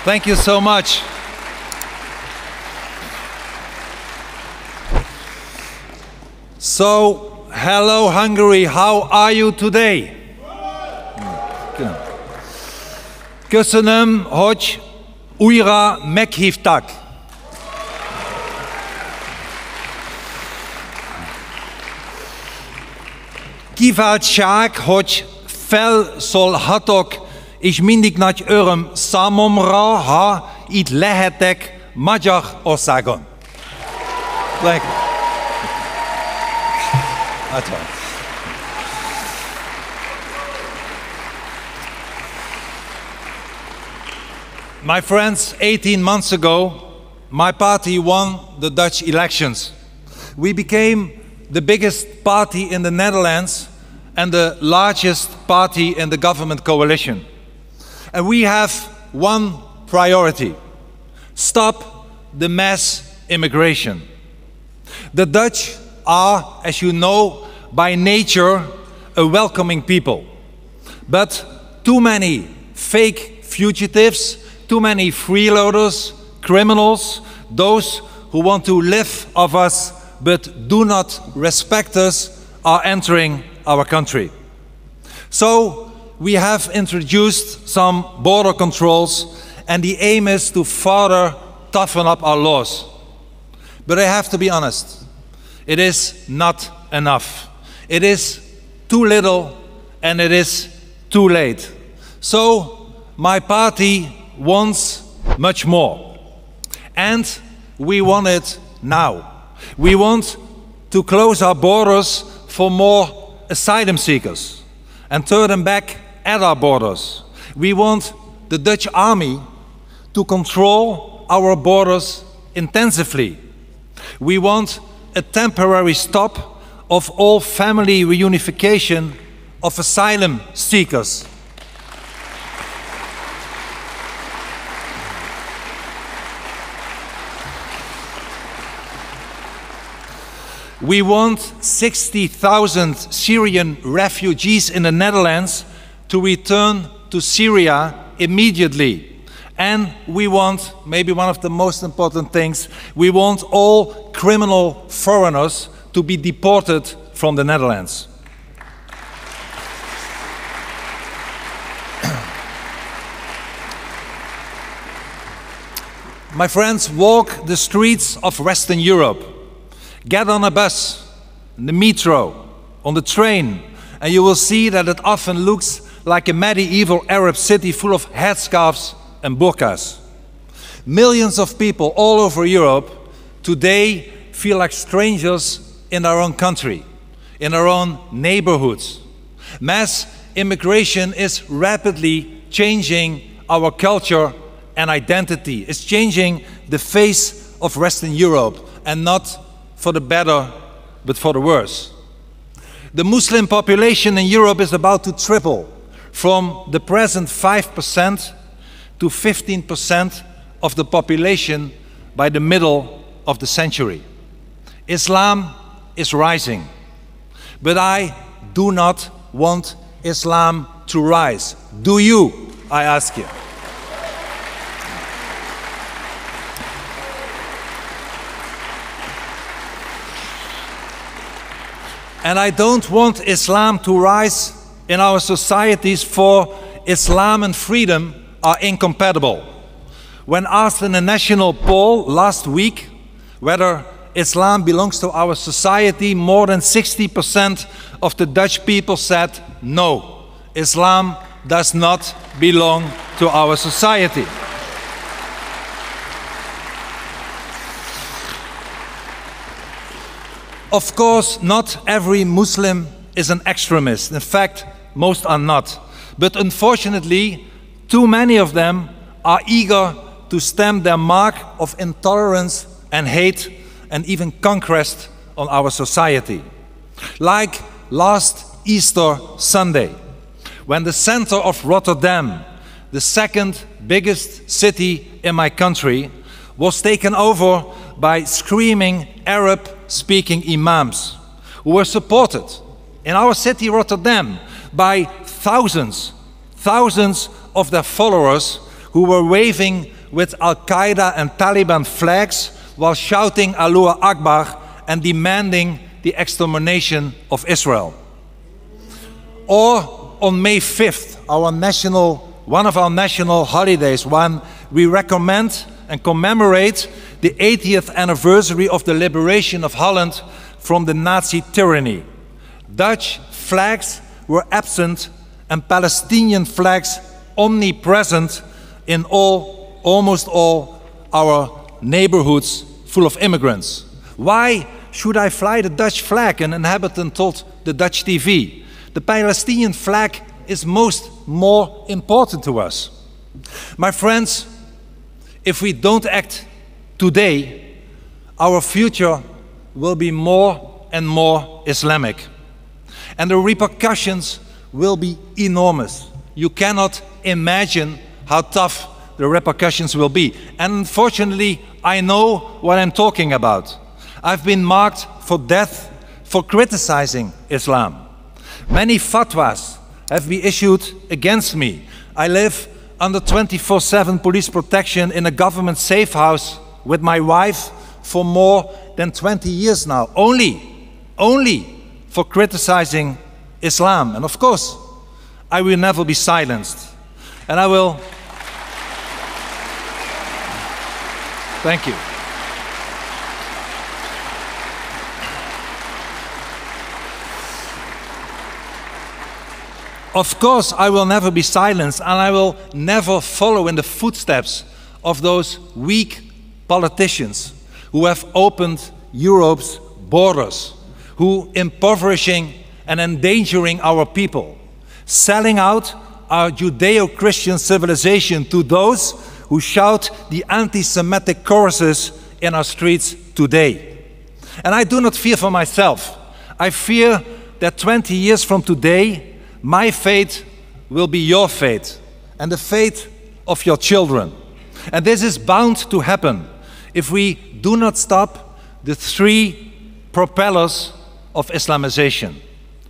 Thank you so much. So, hello Hungary, how are you today? Köszönöm, hogy újra meghívtak. Kiváltság, hogy felszólhatok, és mindig nagy öröm számomra, ha itt lehetek Magyarországon. My friends, 18 months ago, my party won the Dutch elections. We became the biggest party in the Netherlands and the largest party in the government coalition. And we have one priority: stop the mass immigration. The Dutch are, as you know, by nature a welcoming people. But too many fake fugitives, too many freeloaders, criminals, those who want to live off us but do not respect us, are entering our country. So we have introduced some border controls, and the aim is to further toughen up our laws. But I have to be honest, it is not enough. It is too little and it is too late. So my party wants much more. And we want it now. We want to close our borders for more asylum seekers and turn them back at our borders. We want the Dutch army to control our borders intensively. We want a temporary stop of all family reunification of asylum seekers. We want 60,000 Syrian refugees in the Netherlands to return to Syria immediately. And we want, maybe one of the most important things, we want all criminal foreigners to be deported from the Netherlands. My friends, walk the streets of Western Europe. Get on a bus, the metro, on the train, and you will see that it often looks like a medieval Arab city full of headscarves and burqas. Millions of people all over Europe today feel like strangers in their own country, in their own neighborhoods. Mass immigration is rapidly changing our culture and identity. It's changing the face of Western Europe, and not for the better, but for the worse. The Muslim population in Europe is about to triple from the present 5% to 15% of the population by the middle of the century. Islam is rising, but I do not want Islam to rise. Do you, I ask you? And I don't want Islam to rise in our societies, for Islam and freedom are incompatible. When asked in a national poll last week whether Islam belongs to our society, more than 60% of the Dutch people said no, Islam does not belong to our society. Of course, not every Muslim is an extremist. In fact, most are not. But unfortunately, too many of them are eager to stamp their mark of intolerance and hate and even conquest on our society. Like last Easter Sunday, when the center of Rotterdam, the second biggest city in my country, was taken over by screaming Arab-speaking imams who were supported in our city, Rotterdam, by thousands of their followers who were waving with Al-Qaeda and Taliban flags while shouting Allahu Akbar and demanding the extermination of Israel. Or on May 5th, one of our national holidays, when we recommend and commemorate the 80th anniversary of the liberation of Holland from the Nazi tyranny. Dutch flags were absent and Palestinian flags omnipresent in almost all our neighborhoods full of immigrants. Why should I fly the Dutch flag? An inhabitant told the Dutch TV. The Palestinian flag is more important to us. My friends, if we don't act today, our future will be more and more Islamic. And the repercussions will be enormous. You cannot imagine how tough the repercussions will be. And unfortunately, I know what I'm talking about. I've been marked for death for criticizing Islam. Many fatwas have been issued against me. I live under 24/7 police protection in a government safe house with my wife for more than 20 years now, only for criticizing Islam. And of course, I will never be silenced. And I will... Thank you. Of course, I will never be silenced, and I will never follow in the footsteps of those weak politicians who have opened Europe's borders, who impoverishing and endangering our people, selling out our Judeo-Christian civilization to those who shout the anti-Semitic choruses in our streets today. And I do not fear for myself. I fear that 20 years from today, my fate will be your fate and the fate of your children. And this is bound to happen if we do not stop the three propellers of Islamization.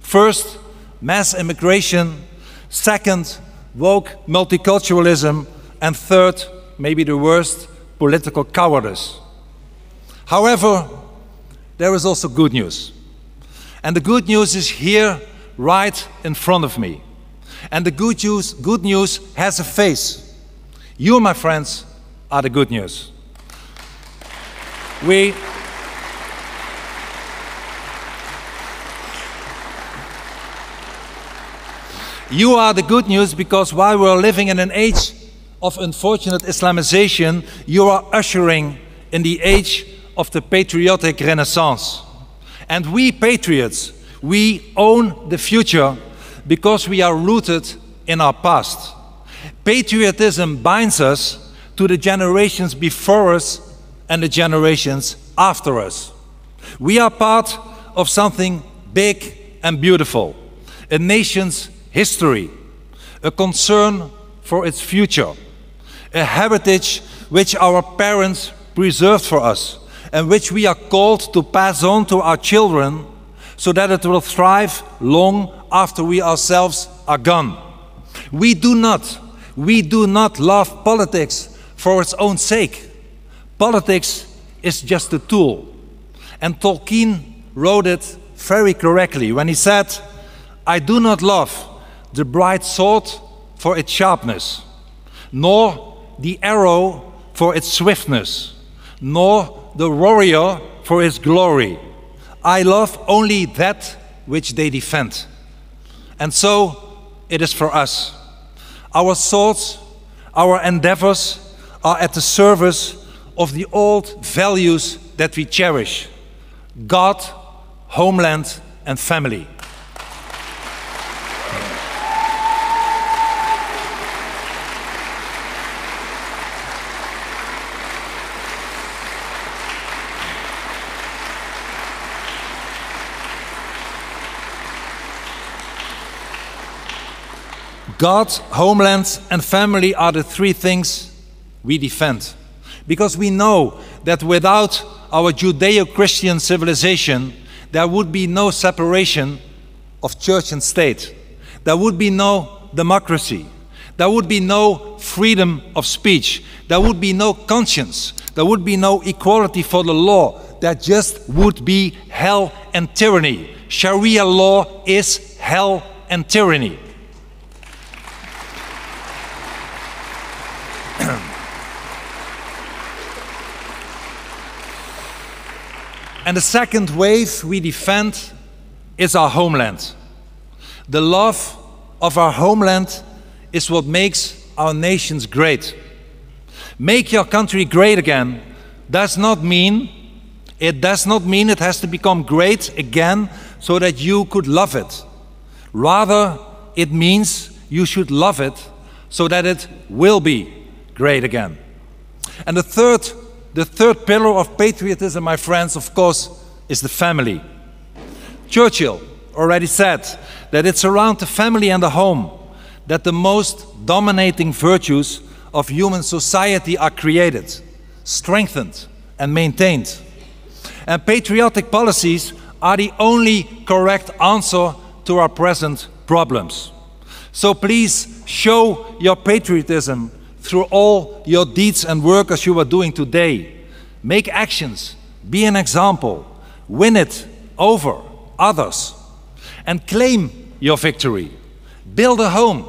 First, mass immigration. Second, woke multiculturalism. And third, maybe the worst, political cowardice. However, there is also good news. And the good news is here, right in front of me. And the good news has a face. You, my friends, are the good news. You are the good news because while we're living in an age of unfortunate Islamization, you are ushering in the age of the patriotic renaissance. And we patriots, we own the future because we are rooted in our past. Patriotism binds us to the generations before us and the generations after us. We are part of something big and beautiful, a nation's history, a concern for its future, a heritage which our parents preserved for us and which we are called to pass on to our children so that it will thrive long after we ourselves are gone. We do not love politics for its own sake. Politics is just a tool. And Tolkien wrote it very correctly when he said, "I do not love the bright sword for its sharpness, nor the arrow for its swiftness, nor the warrior for his glory. I love only that which they defend." And so it is for us. Our swords, our endeavors are at the service of the old values that we cherish: God, homeland, and family. God, homeland, and family are the three things we defend. Because we know that without our Judeo-Christian civilization, there would be no separation of church and state. There would be no democracy. There would be no freedom of speech. There would be no conscience. There would be no equality for the law. There just would be hell and tyranny. Sharia law is hell and tyranny. And the second wave we defend is our homeland. The love of our homeland is what makes our nations great. Make your country great again does not mean it has to become great again so that you could love it. Rather, it means you should love it so that it will be great again. And the third pillar of patriotism, my friends, of course, is the family. Churchill already said that it's around the family and the home that the most dominating virtues of human society are created, strengthened, and maintained. And patriotic policies are the only correct answer to our present problems. So please show your patriotism through all your deeds and work as you are doing today. Make actions, be an example, win it over others, and claim your victory. Build a home,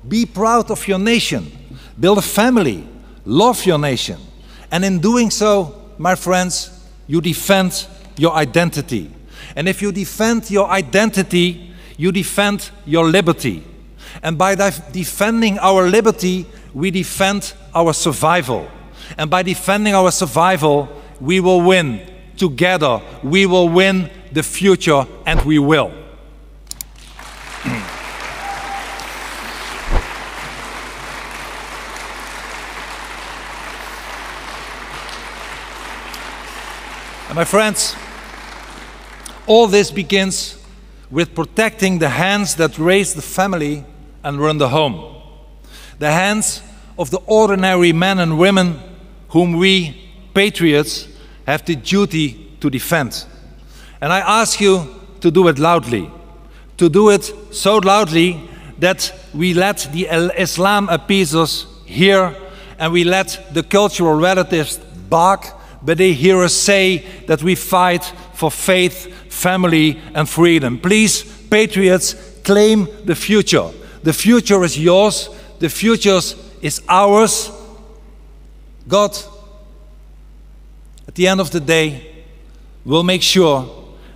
be proud of your nation, build a family, love your nation. And in doing so, my friends, you defend your identity. And if you defend your identity, you defend your liberty. And by defending our liberty, we defend our survival. And by defending our survival, we will win. Together, we will win the future, and we will. And my friends, all this begins with protecting the hands that raise the family and run the home. The hands of the ordinary men and women whom we, patriots, have the duty to defend. And I ask you to do it loudly. To do it so loudly that we let the Islam appease us here, and we let the cultural relatives bark, but they hear us say that we fight for faith, family, and freedom. Please, patriots, claim the future. The future is yours. The future is ours. God, at the end of the day, will make sure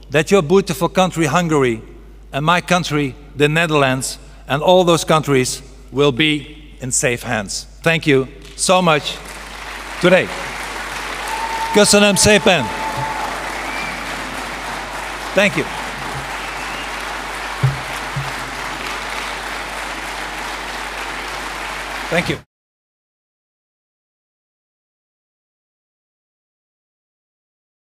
that your beautiful country, Hungary, and my country, the Netherlands, and all those countries will be in safe hands. Thank you so much today. Köszönöm szépen. Thank you. Thank you.